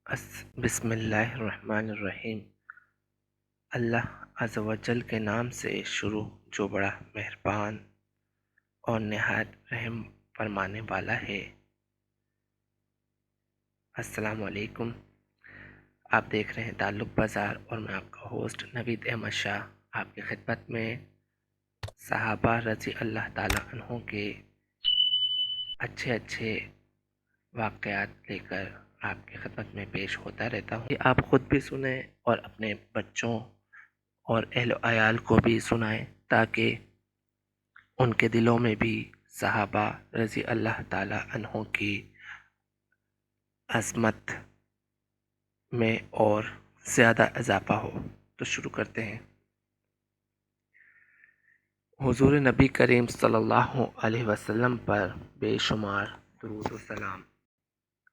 بسم اللہ الرحمن الرحیم۔ اللہ عز و جل کے نام سے شروع جو بڑا مہربان اور نہایت رحم فرمانے والا ہے۔ السلام علیکم، آپ دیکھ رہے ہیں تعلق بازار اور میں آپ کا ہوسٹ نوید احمد شاہ آپ کی خدمت میں صحابہ رضی اللہ تعالیٰ عنہ کے اچھے واقعات لے کر آپ کی خدمت میں پیش ہوتا رہتا ہوں کہ آپ خود بھی سنیں اور اپنے بچوں اور اہل و عیال کو بھی سنائیں تاکہ ان کے دلوں میں بھی صحابہ رضی اللہ تعالیٰ عنہ کی عظمت میں اور زیادہ اضافہ ہو۔ تو شروع کرتے ہیں۔ حضور نبی کریم صلی اللہ علیہ وسلم پر بے شمار درود و سلام۔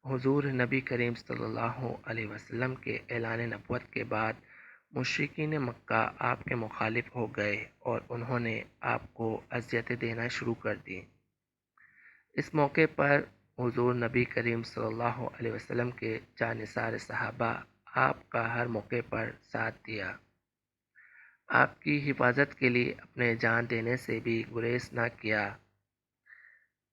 حضور نبی کریم صلی اللہ علیہ وسلم کے اعلان نبوت کے بعد مشرکین مکہ آپ کے مخالف ہو گئے اور انہوں نے آپ کو اذیتیں دینا شروع کر دی۔ اس موقع پر حضور نبی کریم صلی اللہ علیہ وسلم کے جانثار صحابہ آپ کا ہر موقع پر ساتھ دیا۔ آپ کی حفاظت کے لیے اپنے جان دینے سے بھی گریز نہ کیا۔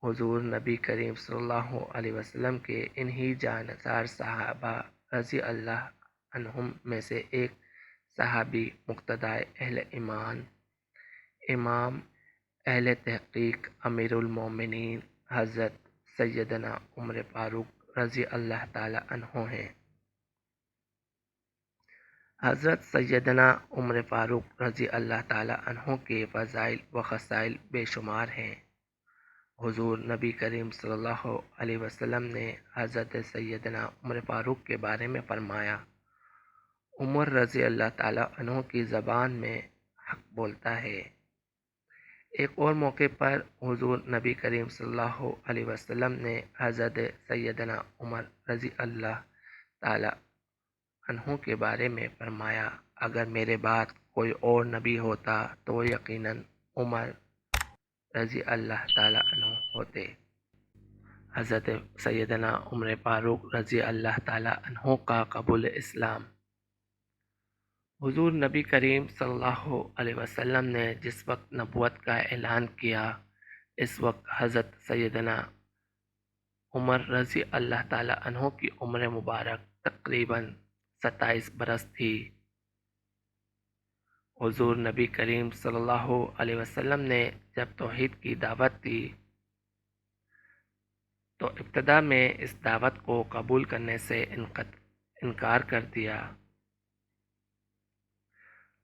حضور نبی کریم صلی اللہ علیہ وسلم کے انہی جانثار صحابہ رضی اللہ عنہم میں سے ایک صحابی مقتدائے اہل ایمان، امام اہل تحقیق، امیر المومنین حضرت سیدنا عمر فاروق رضی اللہ تعالی عنہ ہیں۔ حضرت سیدنا عمر فاروق رضی اللہ تعالی عنہ کے فضائل و خصائل بے شمار ہیں۔ حضور نبی کریم صلی اللہ علیہ وسلم نے حضرت سیدنا عمر فاروق کے بارے میں فرمایا، عمر رضی اللہ تعالی عنہ کی زبان میں حق بولتا ہے۔ ایک اور موقع پر حضور نبی کریم صلی اللہ علیہ وسلم نے حضرت سیدنا عمر رضی اللہ تعالی عنہ کے بارے میں فرمایا، اگر میرے بعد کوئی اور نبی ہوتا تو وہ یقیناً عمر رضی اللہ تعالی عنہ ہوتے۔ حضرت سیدنا عمر فاروق رضی اللہ تعالی عنہ کا قبول اسلام۔ حضور نبی کریم صلی اللہ علیہ وسلم نے جس وقت نبوت کا اعلان کیا، اس وقت حضرت سیدنا عمر رضی اللہ تعالی عنہ کی عمر مبارک تقریباً 27 برس تھی۔ حضور نبی کریم صلی اللہ علیہ وسلم نے جب توحید کی دعوت دی تو ابتدا میں اس دعوت کو قبول کرنے سے انکار کر دیا۔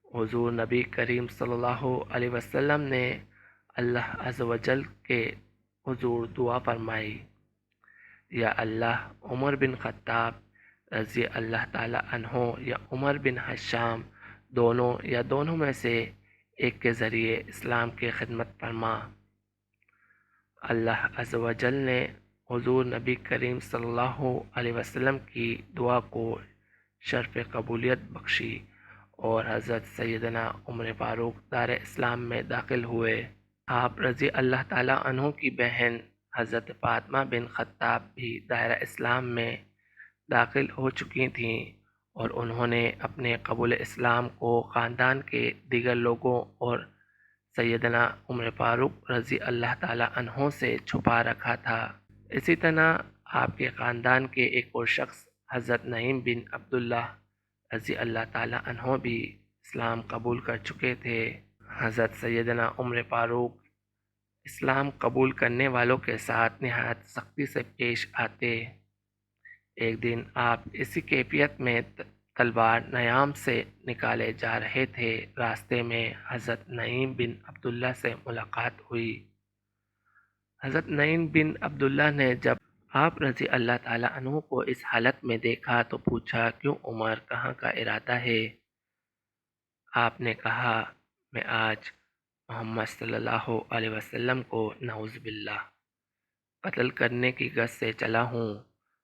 حضور نبی کریم صلی اللہ علیہ وسلم نے اللہ عز و جل کے حضور دعا فرمائی، یا اللہ، عمر بن خطاب رضی اللہ تعالی عنہ یا عمر بن حشام دونوں میں سے ایک کے ذریعے اسلام کی خدمت فرما۔ اللہ عز و جل نے حضور نبی کریم صلی اللہ علیہ وسلم کی دعا کو شرف قبولیت بخشی اور حضرت سیدنا عمر فاروق دار اسلام میں داخل ہوئے۔ آپ رضی اللہ تعالیٰ عنہ کی بہن حضرت فاطمہ بن خطاب بھی دائرہ اسلام میں داخل ہو چکی تھیں اور انہوں نے اپنے قبول اسلام کو خاندان کے دیگر لوگوں اور سیدنا عمر فاروق رضی اللہ تعالیٰ عنہ سے چھپا رکھا تھا۔ اسی طرح آپ کے خاندان کے ایک اور شخص حضرت نعیم بن عبداللہ رضی اللہ تعالیٰ عنہ بھی اسلام قبول کر چکے تھے۔ حضرت سیدنا عمر فاروق اسلام قبول کرنے والوں کے ساتھ نہایت سختی سے پیش آتے۔ ایک دن آپ اسی کیفیت میں تلوار نیام سے نکالے جا رہے تھے، راستے میں حضرت نعیم بن عبداللہ سے ملاقات ہوئی۔ حضرت نعیم بن عبداللہ نے جب آپ رضی اللہ تعالیٰ عنہ کو اس حالت میں دیکھا تو پوچھا، کیوں عمر، کہاں کا ارادہ ہے؟ آپ نے کہا، میں آج محمد صلی اللہ علیہ وسلم کو نعوذ باللہ قتل کرنے کی غرض سے چلا ہوں۔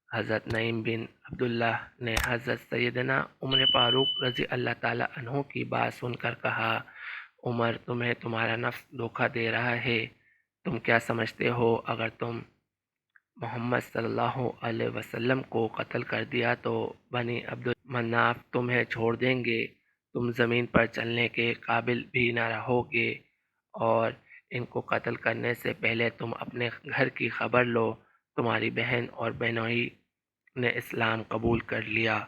حضرت نعیم بن عبداللہ نے حضرت سیدنا عمر فاروق رضی اللہ تعالیٰ عنہ کی بات سن کر کہا، عمر، تمہیں تمہارا نفس دھوکہ دے رہا ہے۔ تم کیا سمجھتے ہو اگر تم محمد صلی اللہ علیہ وسلم کو قتل کر دیا تو بنی عبد المناف تمہیں چھوڑ دیں گے، تم زمین پر چلنے کے قابل بھی نہ رہو گے، اور ان کو قتل کرنے سے پہلے تم اپنے گھر کی خبر لو، تمہاری بہن اور بہنوئی نے اسلام قبول کر لیا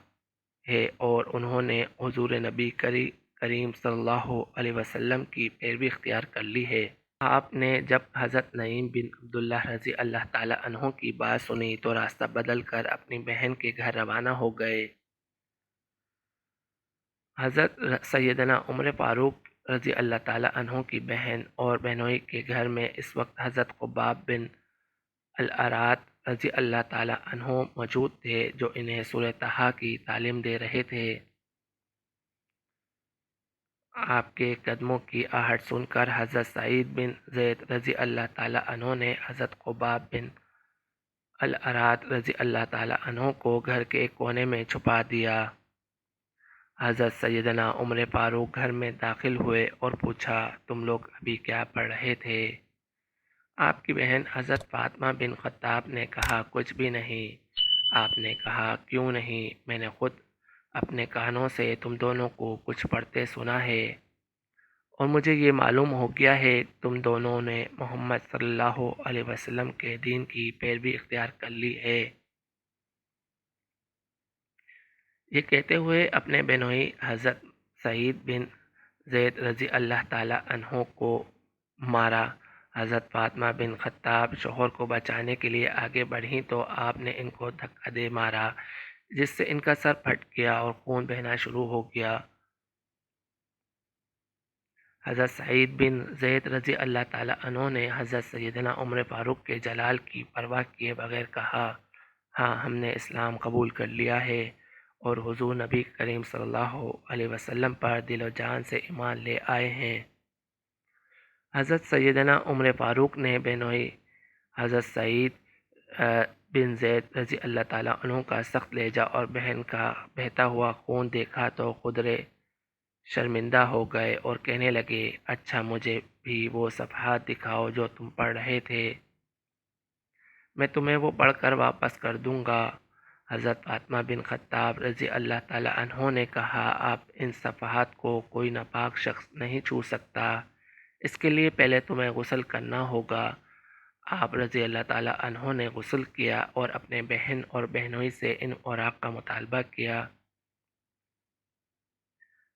ہے اور انہوں نے حضور نبی کریم صلی اللہ علیہ وسلم کی پیروی اختیار کر لی ہے۔ آپ نے جب حضرت نعیم بن عبداللہ رضی اللہ تعالی عنہ کی بات سنی تو راستہ بدل کر اپنی بہن کے گھر روانہ ہو گئے۔ حضرت سیدنا عمر فاروق رضی اللہ تعالی عنہ کی بہن اور بہنوئی کے گھر میں اس وقت حضرت خباب بن الارات رضی اللہ تعالی عنہ موجود تھے، جو انہیں سورہ طٰہٰ کی تعلیم دے رہے تھے۔ آپ کے قدموں کی آہٹ سن کر حضرت سعید بن زید رضی اللہ تعالی عنہ نے حضرت خباب بن الارات رضی اللہ تعالی عنہ کو گھر کے ایک کونے میں چھپا دیا۔ حضرت سیدنا عمر فاروق گھر میں داخل ہوئے اور پوچھا، تم لوگ ابھی کیا پڑھ رہے تھے؟ آپ کی بہن حضرت فاطمہ بن خطاب نے کہا، کچھ بھی نہیں۔ آپ نے کہا، کیوں نہیں؟ میں نے خود اپنے کانوں سے تم دونوں کو کچھ پڑھتے سنا ہے، اور مجھے یہ معلوم ہو گیا ہے تم دونوں نے محمد صلی اللہ علیہ وسلم کے دین کی پیروی اختیار کر لی ہے۔ یہ کہتے ہوئے اپنے بہنوئی حضرت سعید بن زید رضی اللہ تعالی عنہ کو مارا۔ حضرت فاطمہ بن خطاب شوہر کو بچانے کے لیے آگے بڑھیں تو آپ نے ان کو دھکا دے مارا، جس سے ان کا سر پھٹ گیا اور خون بہنا شروع ہو گیا۔ حضرت سعید بن زید رضی اللہ تعالی عنہ نے حضرت سیدنا عمر فاروق کے جلال کی پرواہ کیے بغیر کہا، ہاں، ہم نے اسلام قبول کر لیا ہے اور حضور نبی کریم صلی اللہ علیہ وسلم پر دل و جان سے ایمان لے آئے ہیں۔ حضرت سیدنا عمر فاروق نے بہنوئی حضرت سعید بن زید رضی اللہ تعالیٰ عنہ کا سخت لہجہ اور بہن کا بہتا ہوا خون دیکھا تو قدرے شرمندہ ہو گئے اور کہنے لگے، اچھا، مجھے بھی وہ صفحات دکھاؤ جو تم پڑھ رہے تھے، میں تمہیں وہ پڑھ کر واپس کر دوں گا۔ حضرت فاطمہ بن خطاب رضی اللہ تعالی عنہ نے کہا، آپ ان صفحات کو کوئی ناپاک شخص نہیں چھو سکتا، اس کے لیے پہلے تمہیں غسل کرنا ہوگا۔ آپ رضی اللہ تعالی عنہ نے غسل کیا اور اپنے بہن اور بہنوئی سے ان اوراق کا مطالبہ کیا۔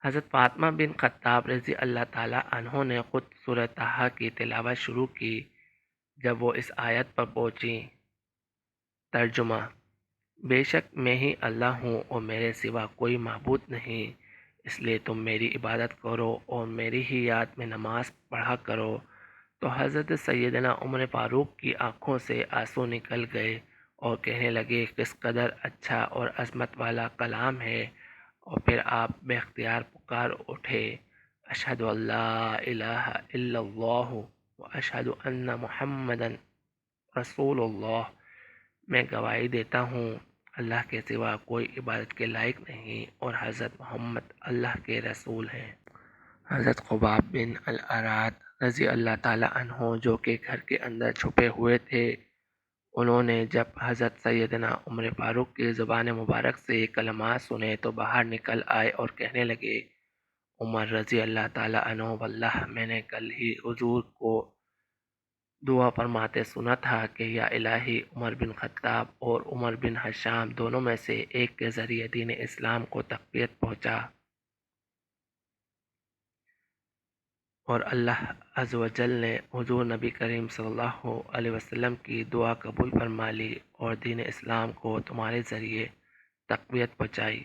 حضرت فاطمہ بن خطاب رضی اللہ تعالی عنہ نے خود سورہ طٰہٰ کی تلاوت شروع کی۔ جب وہ اس آیت پر پہنچی، ترجمہ: بے شک میں ہی اللہ ہوں اور میرے سوا کوئی معبود نہیں، اس لیے تم میری عبادت کرو اور میری ہی یاد میں نماز پڑھا کرو، تو حضرت سیدنا عمر فاروق کی آنکھوں سے آنسو نکل گئے اور کہنے لگے، کس قدر اچھا اور عظمت والا کلام ہے، اور پھر آپ بے اختیار پکار اٹھے، اشہد ان لا الہ الا اللہ واشہد ان محمدً رسول اللہ، میں گواہی دیتا ہوں اللہ کے سوا کوئی عبادت کے لائق نہیں اور حضرت محمد اللہ کے رسول ہیں۔ حضرت خباب بن الارات رضی اللہ تعالی عنہ جو کہ گھر کے اندر چھپے ہوئے تھے، انہوں نے جب حضرت سیدنا عمر فاروق کی زبان مبارک سے یہ کلمات سنے تو باہر نکل آئے اور کہنے لگے، عمر رضی اللہ تعالی عنہ، واللہ میں نے کل ہی حضور کو دعا فرماتے سنا تھا کہ یا الہی، عمر بن خطاب اور عمر بن ہشام دونوں میں سے ایک کے ذریعے دین اسلام کو تقویت پہنچا، اور اللہ عز و جل نے حضور نبی کریم صلی اللہ علیہ وسلم کی دعا قبول فرما لی اور دین اسلام کو تمہارے ذریعے تقویت پہنچائی۔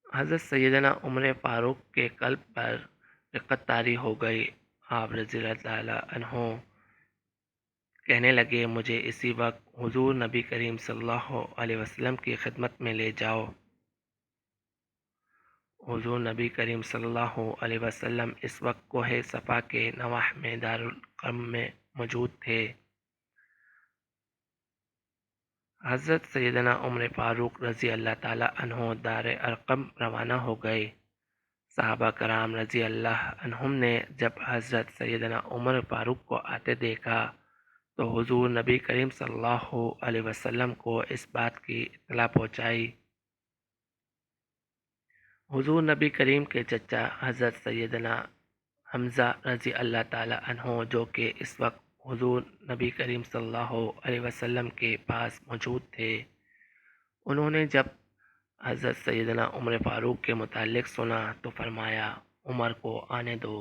حضرت سیدنا عمر فاروق کے قلب پر رقت طاری ہو گئی۔ آپ رضی اللہ تعالی عنہ کہنے لگے، مجھے اسی وقت حضور نبی کریم صلی اللہ علیہ وسلم کی خدمت میں لے جاؤ۔ حضور نبی کریم صلی اللہ علیہ وسلم اس وقت کوہ صفا کے نواح میں دارالقم میں موجود تھے۔ حضرت سیدنا عمر فاروق رضی اللہ تعالی عنہ دار ارقم روانہ ہو گئے۔ صحابہ کرام رضی اللہ عنہم نے جب حضرت سیدنا عمر فاروق کو آتے دیکھا تو حضور نبی کریم صلی اللہ علیہ وسلم کو اس بات کی اطلاع پہنچائی۔ حضور نبی کریم کے چچا حضرت سیدنا حمزہ رضی اللہ تعالی عنہ، جو کہ اس وقت حضور نبی کریم صلی اللہ علیہ وسلم کے پاس موجود تھے، انہوں نے جب حضرت سیدنا عمر فاروق کے متعلق سنا تو فرمایا، عمر کو آنے دو،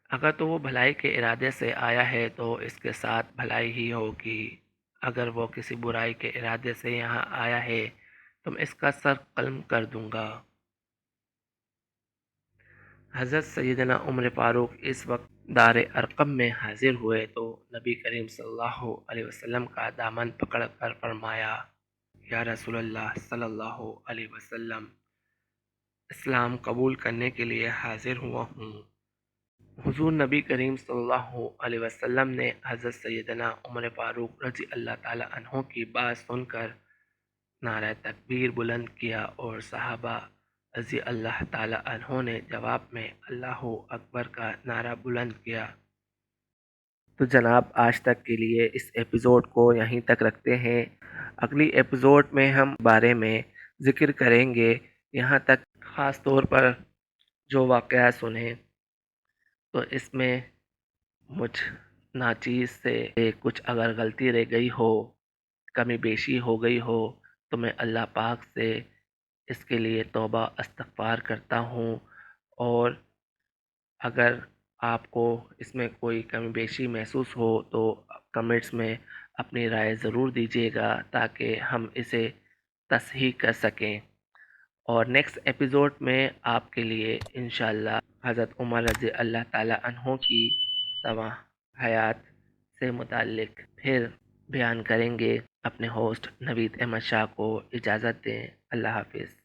اگر تو وہ بھلائی کے ارادے سے آیا ہے تو اس کے ساتھ بھلائی ہی ہوگی، اگر وہ کسی برائی کے ارادے سے یہاں آیا ہے تو میں اس کا سر قلم کر دوں گا۔ حضرت سیدنا عمر فاروق اس وقت دار ارقم میں حاضر ہوئے تو نبی کریم صلی اللہ علیہ وسلم کا دامن پکڑ کر فرمایا، یا رسول اللہ صلی اللہ علیہ وسلم، اسلام قبول کرنے کے لیے حاضر ہوا ہوں۔ حضور نبی کریم صلی اللہ علیہ وسلم نے حضرت سیدنا عمر فاروق رضی اللہ تعالی عنہ کی بات سن کر نعرہ تکبیر بلند کیا اور صحابہ رضی اللہ تعالی عنہ نے جواب میں اللہ اکبر کا نعرہ بلند کیا۔ تو جناب، آج تک کے لیے اس ایپیزوڈ کو یہیں تک رکھتے ہیں۔ اگلی ایپیزوڈ میں ہم بارے میں ذکر کریں گے، یہاں تک خاص طور پر جو واقعہ سنیں تو اس میں مجھ ناچیز سے کچھ اگر غلطی رہ گئی ہو، کمی بیشی ہو گئی ہو تو میں اللہ پاک سے اس کے لیے توبہ استغفار کرتا ہوں، اور اگر آپ کو اس میں کوئی کمی بیشی محسوس ہو تو کمنٹس میں اپنی رائے ضرور دیجیے گا تاکہ ہم اسے تصحیح کر سکیں، اور نیکسٹ ایپیزوڈ میں آپ کے لیے انشاءاللہ حضرت عمر رضی اللہ تعالی عنہ کی تمام حیات سے متعلق پھر بیان کریں گے۔ اپنے ہوسٹ نوید احمد شاہ کو اجازت دیں۔ اللہ حافظ۔